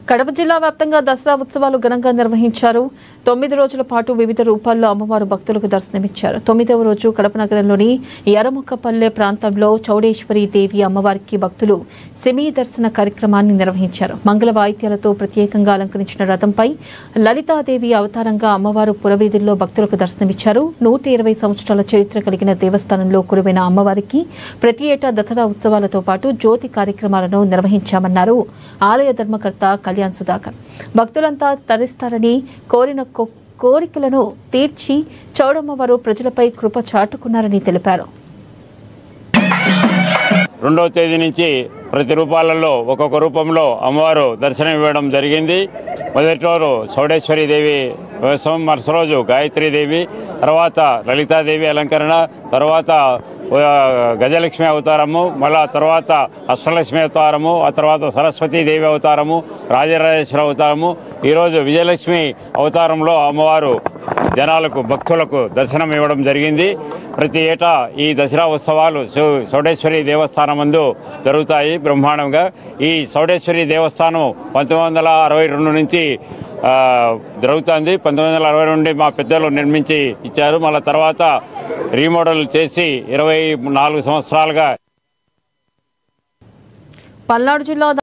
కడప జిల్లా వ్యాప్తంగా దసరా ఉత్సవాలు ఘనంగా నిర్వహించారు. 9 రోజుల పాటు వివిధ రూపాల్లో అమ్మవారు భక్తులకు దర్శనమిచ్చారు. 9వ రోజు కడప నగరంలోని ఎర్రముక్కపల్లె ప్రాంతంలో చౌడేశ్వరి దేవి అమ్మవారికి భక్తులు సెమీ దర్శన కార్యక్రమాన్ని నిర్వహించారు. మంగళ వాయిద్యాలతో ప్రత్యేకంగా అలంకరించిన రథంపై లలితాదేవి అవతారంగా అమ్మవారు పురవీధుల్లో భక్తులకు దర్శనమిచ్చారు. 120 సంవత్సరాల చరిత్ర కలిగిన దేవస్థానంలో కొలువైన అమ్మవారికి ప్రతి ఏటా దసరా ఉత్సవాలతో పాటు జ్యోతి కార్యక్రమాలను నిర్వహించామన్నారు ఆలయ ధర్మకర్త కళ్యాణ్ సుధాకర్. భక్తులంతా తరిస్తారని కోరిన కోరికలను తీర్చి చౌడమ్మవారు ప్రజలపై కృప చాటుకున్నారని తెలిపారు. 2వ తేదీ నుంచి ప్రతి రూపాలలో ఒక్కొక్క రూపంలో అమ్మవారు దర్శనం ఇవ్వడం జరిగింది. మొదటి రోజు చౌడేశ్వరి దేవి ఉత్సవం, మరుసటి రోజు గాయత్రీదేవి, తర్వాత లలితాదేవి అలంకరణ, తర్వాత గజలక్ష్మి అవతారము, మళ్ళా తర్వాత అష్టలక్ష్మి అవతారము, ఆ తర్వాత సరస్వతీదేవి అవతారము, రాజరాజేశ్వర అవతారము. ఈరోజు విజయలక్ష్మి అవతారంలో అమ్మవారు జనాలకు భక్తులకు దర్శనం ఇవ్వడం జరిగింది. ప్రతి ఏటా ఈ దసరా ఉత్సవాలు చౌడేశ్వరి దేవస్థానం నందు జరుగుతాయి బ్రహ్మాండంగా. ఈ చౌడేశ్వరి దేవస్థానం 1962 నుంచి జరుగుతుంది. 1962 నుండి మా పెద్దలు నిర్మించి ఇచ్చారు. మళ్ళీ తర్వాత రీమోడల్ చేసి 24 సంవత్సరాలుగా పల్నాడు జిల్లా